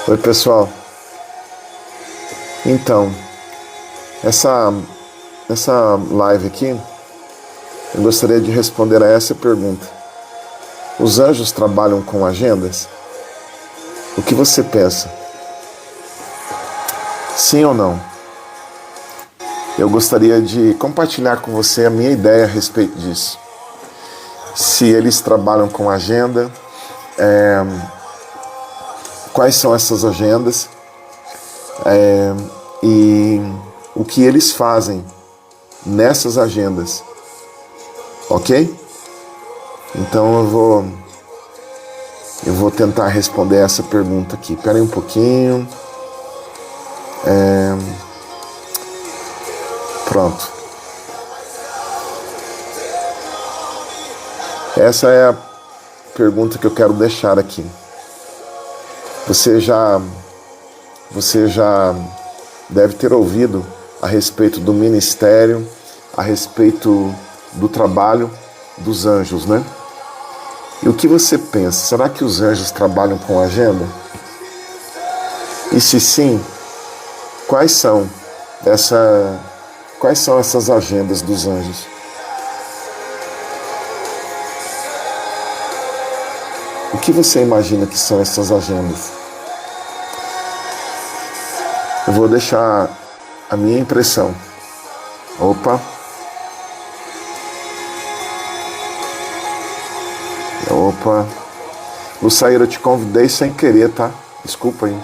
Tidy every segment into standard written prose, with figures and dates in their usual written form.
Oi, pessoal. Então, essa live aqui, eu gostaria de responder a essa pergunta. Os anjos trabalham com agendas? O que você pensa? Sim ou não? Eu gostaria de compartilhar com você a minha ideia a respeito disso. Se eles trabalham com agenda, quais são essas agendas e o que eles fazem nessas agendas, ok? Então eu vou tentar responder essa pergunta aqui. Espera aí um pouquinho. Pronto. Essa é a pergunta que eu quero deixar aqui. Você já deve ter ouvido a respeito do ministério, a respeito do trabalho dos anjos, né? E o que você pensa? Será que os anjos trabalham com agenda? E se sim, quais são essas agendas dos anjos? O que você imagina que são essas agendas? Eu vou deixar a minha impressão. Opa! Luciana, eu te convidei sem querer, tá? Desculpa aí.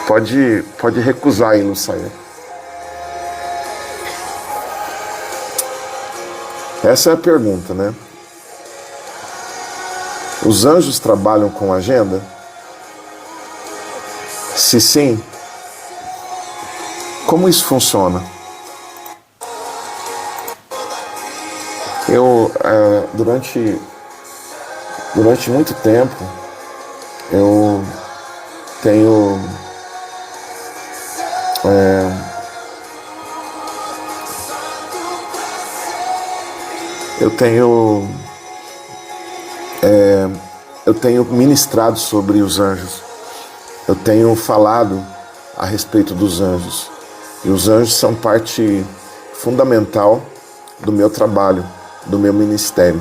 Pode recusar aí, Luciana. Essa é a pergunta, né? Os anjos trabalham com agenda? Se sim, como isso funciona? Eu, durante muito tempo, eu tenho ministrado sobre os anjos. Eu tenho falado a respeito dos anjos. E os anjos são parte fundamental do meu trabalho, do meu ministério.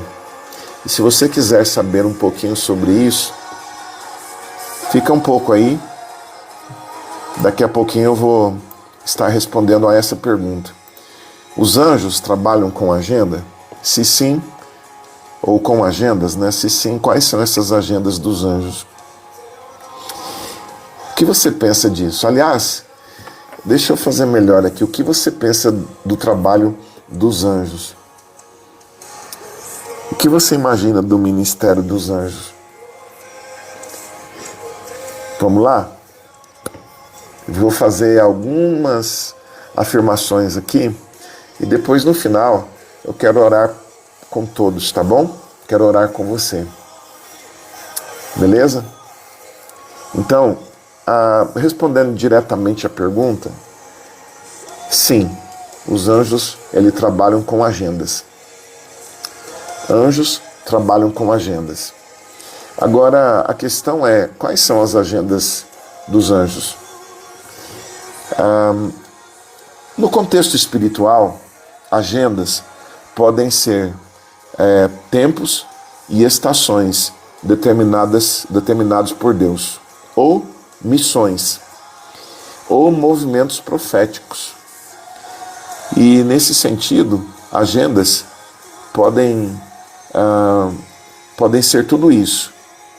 E se você quiser saber um pouquinho sobre isso, fica um pouco aí. Daqui a pouquinho eu vou estar respondendo a essa pergunta. Os anjos trabalham com agenda? Se sim, ou com agendas, né? Se sim, quais são essas agendas dos anjos? O que você pensa disso? Aliás, deixa eu fazer melhor aqui. O que você pensa do trabalho dos anjos? O que você imagina do ministério dos anjos? Vamos lá? Vou fazer algumas afirmações aqui e depois no final eu quero orar com todos, tá bom? Quero orar com você. Beleza? Então, respondendo diretamente a pergunta, sim, os anjos, eles trabalham com agendas. Anjos trabalham com agendas. Agora, a questão é, quais são as agendas dos anjos? No contexto espiritual, agendas podem ser tempos e estações determinados por Deus, ou missões, ou movimentos proféticos. E nesse sentido, agendas podem ser tudo isso: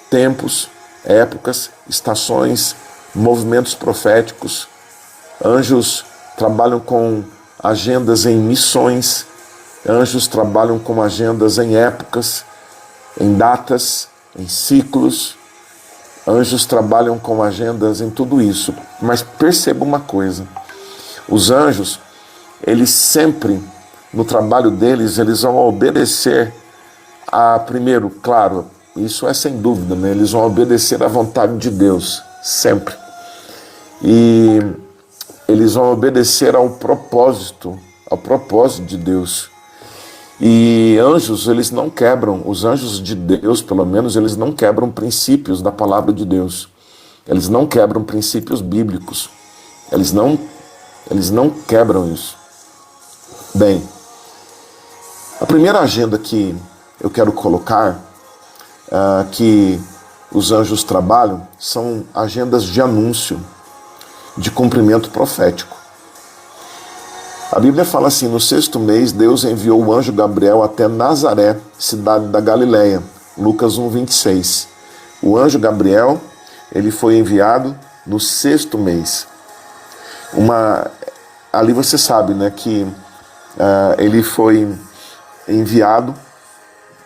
tempos, épocas, estações, movimentos proféticos. Anjos trabalham com agendas em missões, anjos trabalham com agendas em épocas, em datas, em ciclos. Anjos trabalham com agendas em tudo isso. Mas perceba uma coisa: os anjos, eles sempre, no trabalho deles, eles vão obedecer primeiro, claro, isso é sem dúvida, né? Eles vão obedecer à vontade de Deus, sempre. E eles vão obedecer ao propósito de Deus. E anjos, eles não quebram, os anjos de Deus, pelo menos, eles não quebram princípios da palavra de Deus. Eles não quebram princípios bíblicos. Eles não quebram isso. Bem, a primeira agenda que eu quero colocar, que os anjos trabalham, são agendas de anúncio, de cumprimento profético. A Bíblia fala assim: no 6º mês, Deus enviou o anjo Gabriel até Nazaré, cidade da Galileia. Lucas 1:26. O anjo Gabriel, ele foi enviado no 6º mês. Ali você sabe, né, que ele foi enviado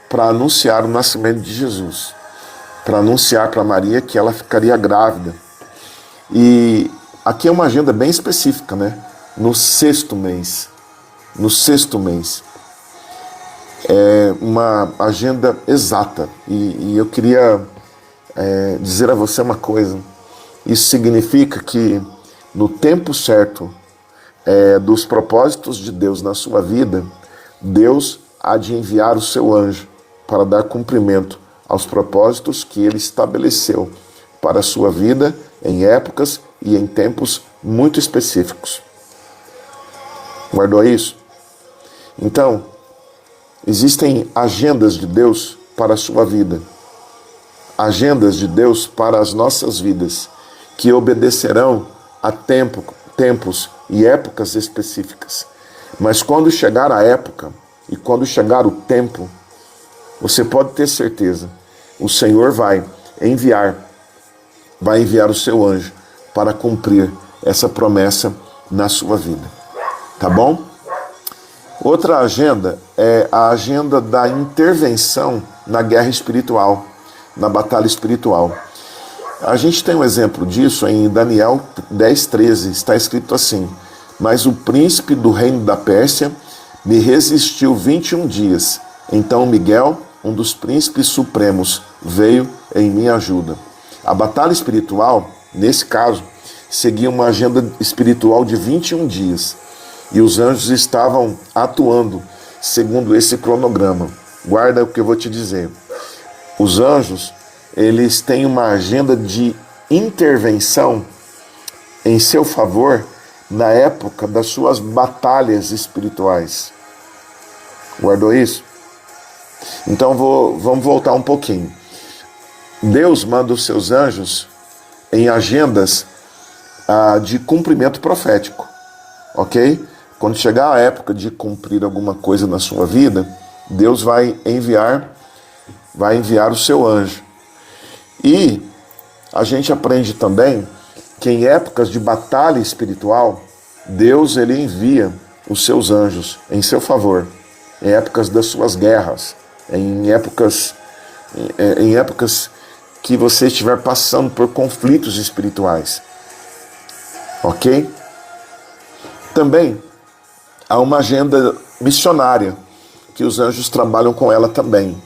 para anunciar o nascimento de Jesus, para anunciar para Maria que ela ficaria grávida. E aqui é uma agenda bem específica, né? No 6º mês. No 6º mês. É uma agenda exata. E eu queria dizer a você uma coisa. Isso significa que no tempo certo dos propósitos de Deus na sua vida, Deus há de enviar o seu anjo para dar cumprimento aos propósitos que ele estabeleceu para a sua vida em épocas e em tempos muito específicos. Guardou isso? Então, existem agendas de Deus para a sua vida, agendas de Deus para as nossas vidas, que obedecerão a tempos e épocas específicas. Mas quando chegar a época e quando chegar o tempo, você pode ter certeza, o Senhor vai enviar o seu anjo para cumprir essa promessa na sua vida. Tá bom? Outra agenda é a agenda da intervenção na guerra espiritual, na batalha espiritual. A gente tem um exemplo disso em Daniel 10:13, está escrito assim: mas o príncipe do reino da Pérsia me resistiu 21 dias. Então Miguel, um dos príncipes supremos, veio em minha ajuda. A batalha espiritual, nesse caso, seguia uma agenda espiritual de 21 dias. E os anjos estavam atuando segundo esse cronograma. Guarda o que eu vou te dizer. Os anjos, eles têm uma agenda de intervenção em seu favor na época das suas batalhas espirituais. Guardou isso? Então vamos voltar um pouquinho. Deus manda os seus anjos em agendas de cumprimento profético, ok? Quando chegar a época de cumprir alguma coisa na sua vida, Deus vai enviar o seu anjo. E a gente aprende também que em épocas de batalha espiritual, Deus ele envia os seus anjos em seu favor, em épocas das suas guerras, em épocas que você estiver passando por conflitos espirituais. Ok? Também há uma agenda missionária, que os anjos trabalham com ela também.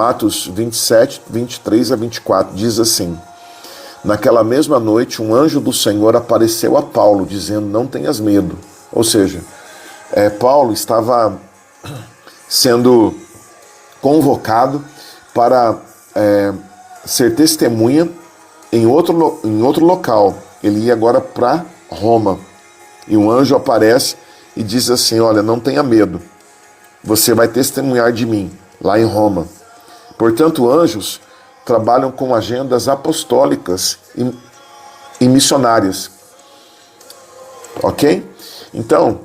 Atos 27, 23 a 24, diz assim: naquela mesma noite, um anjo do Senhor apareceu a Paulo, dizendo: não tenhas medo. Ou seja, Paulo estava sendo convocado para ser testemunha em outro local. Ele ia agora para Roma. E um anjo aparece e diz assim: olha, não tenha medo, você vai testemunhar de mim lá em Roma. Portanto, anjos trabalham com agendas apostólicas e missionárias. Ok? Então,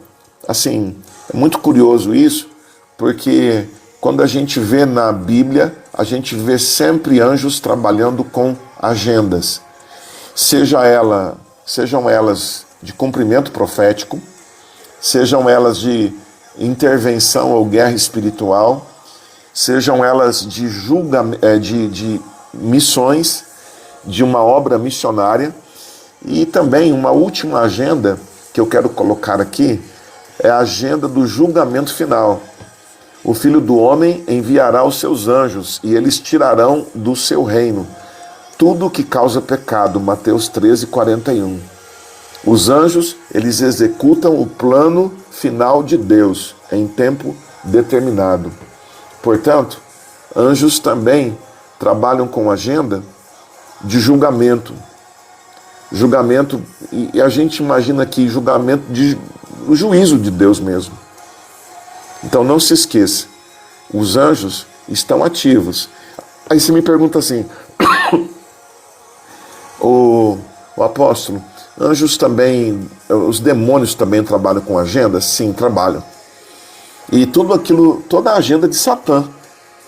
assim, é muito curioso isso, porque quando a gente vê na Bíblia, a gente vê sempre anjos trabalhando com agendas. Sejam elas de cumprimento profético, sejam elas de intervenção ou guerra espiritual, sejam elas de missões, de uma obra missionária. E também uma última agenda que eu quero colocar aqui é a agenda do julgamento final. O Filho do Homem enviará os seus anjos e eles tirarão do seu reino tudo que causa pecado. Mateus 13:41. Os anjos, eles executam o plano final de Deus em tempo determinado. Portanto, anjos também trabalham com agenda de julgamento. Julgamento, e a gente imagina que julgamento de o juízo de Deus mesmo. Então não se esqueça, os anjos estão ativos. Aí você me pergunta assim, o apóstolo, anjos também, os demônios também trabalham com agenda? Sim, trabalham. E tudo aquilo, toda a agenda de Satã,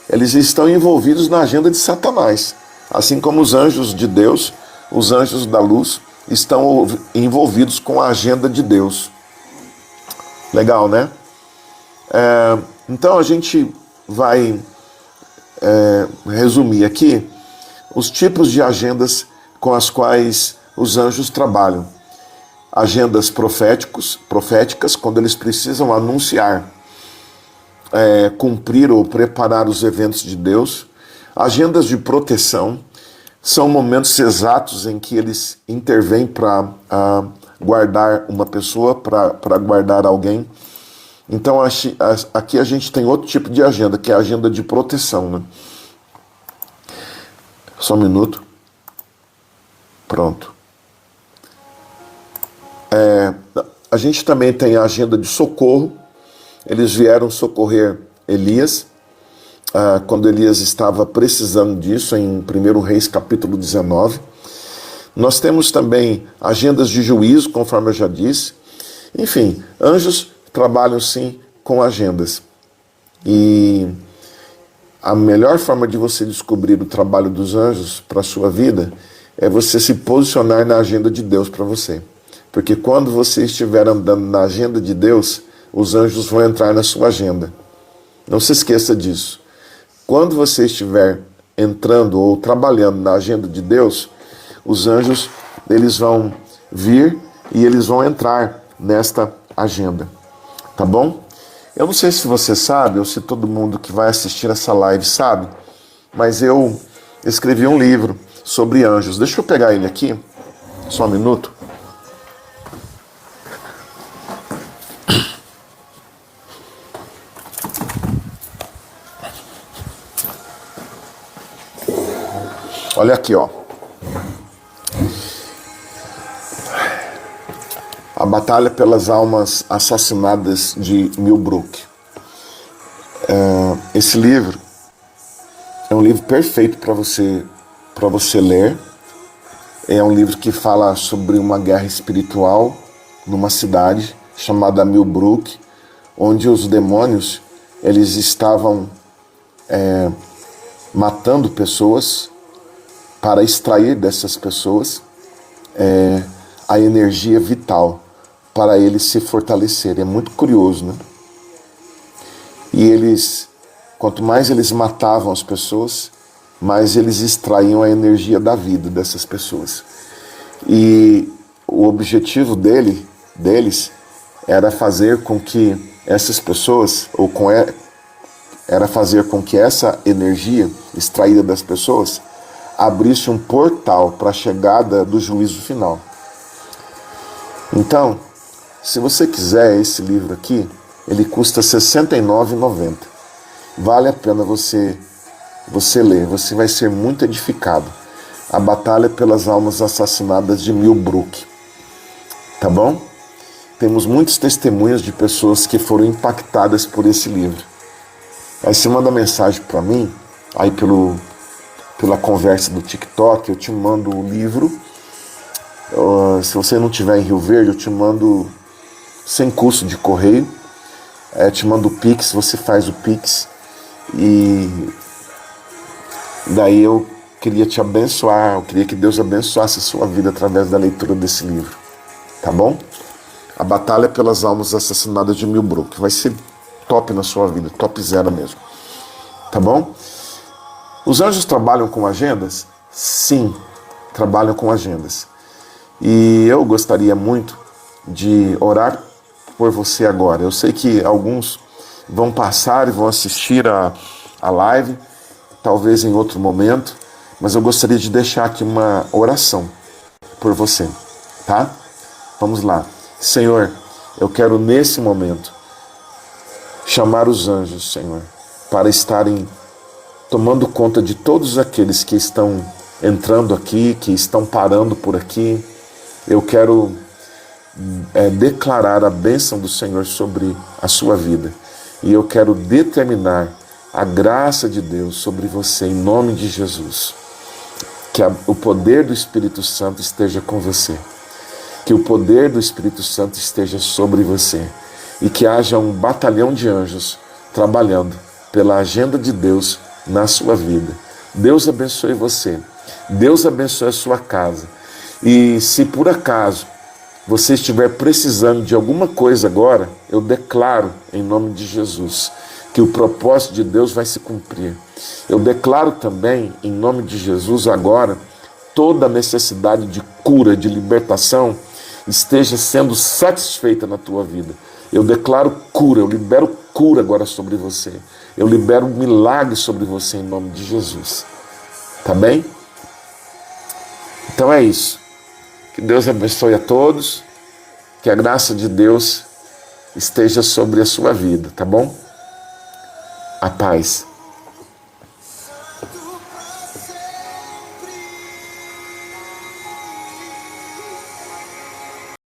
eles estão envolvidos na agenda de Satanás. Assim como os anjos de Deus, os anjos da luz, estão envolvidos com a agenda de Deus. Legal, né? Então a gente vai resumir aqui os tipos de agendas com as quais os anjos trabalham. Agendas proféticas, quando eles precisam anunciar, cumprir ou preparar os eventos de Deus. Agendas de proteção, são momentos exatos em que eles intervêm para guardar uma pessoa, para guardar alguém. Então aqui a gente tem outro tipo de agenda, que é a agenda de proteção, né? Só um minuto. Pronto. A gente também tem a agenda de socorro. Eles vieram socorrer Elias, quando Elias estava precisando disso, em 1 Reis capítulo 19. Nós temos também agendas de juízo, conforme eu já disse. Enfim, anjos trabalham sim com agendas. E a melhor forma de você descobrir o trabalho dos anjos para a sua vida é você se posicionar na agenda de Deus para você. Porque quando você estiver andando na agenda de Deus, os anjos vão entrar na sua agenda. Não se esqueça disso. Quando você estiver entrando ou trabalhando na agenda de Deus, os anjos, eles vão vir e eles vão entrar nesta agenda. Tá bom? Eu não sei se você sabe, ou se todo mundo que vai assistir essa live sabe, mas eu escrevi um livro sobre anjos. Deixa eu pegar ele aqui, só um minuto. Olha aqui, ó. A Batalha pelas Almas Assassinadas de Millbrook. Esse livro é um livro perfeito para você ler. É um livro que fala sobre uma guerra espiritual numa cidade chamada Millbrook, onde os demônios eles estavam matando pessoas para extrair dessas pessoas a energia vital para eles se fortalecerem. É muito curioso, né? E eles, quanto mais eles matavam as pessoas, mais eles extraíam a energia da vida dessas pessoas. E o objetivo deles era fazer com que essas pessoas, era fazer com que essa energia extraída das pessoas abrisse um portal para a chegada do juízo final. Então, se você quiser esse livro aqui, ele custa R$ 69,90. Vale a pena você ler, você vai ser muito edificado. A Batalha pelas Almas Assassinadas de Millbrook. Tá bom? Temos muitos testemunhos de pessoas que foram impactadas por esse livro. Aí você manda mensagem para mim, aí pela conversa do TikTok, eu te mando o livro. Se você não estiver em Rio Verde, eu te mando sem custo de correio. Te mando o Pix, você faz o Pix. E daí eu queria te abençoar, eu queria que Deus abençoasse a sua vida através da leitura desse livro. Tá bom? A Batalha pelas Almas Assassinadas de Millbrook. Vai ser top na sua vida, top zero mesmo. Tá bom? Os anjos trabalham com agendas? Sim, trabalham com agendas. E eu gostaria muito de orar por você agora. Eu sei que alguns vão passar e vão assistir a live, talvez em outro momento, mas eu gostaria de deixar aqui uma oração por você, tá? Vamos lá. Senhor, eu quero nesse momento chamar os anjos, Senhor, para estarem tomando conta de todos aqueles que estão entrando aqui, que estão parando por aqui. Eu quero declarar a bênção do Senhor sobre a sua vida. E eu quero determinar a graça de Deus sobre você, em nome de Jesus. Que o poder do Espírito Santo esteja com você. Que o poder do Espírito Santo esteja sobre você. E que haja um batalhão de anjos trabalhando pela agenda de Deus na sua vida. Deus abençoe você. Deus abençoe a sua casa. E se por acaso você estiver precisando de alguma coisa agora, eu declaro em nome de Jesus que o propósito de Deus vai se cumprir. Eu declaro também em nome de Jesus agora toda a necessidade de cura, de libertação esteja sendo satisfeita na tua vida. Eu declaro cura, eu libero cura agora sobre você. Eu libero um milagre sobre você em nome de Jesus. Tá bem? Então é isso. Que Deus abençoe a todos. Que a graça de Deus esteja sobre a sua vida, tá bom? A paz.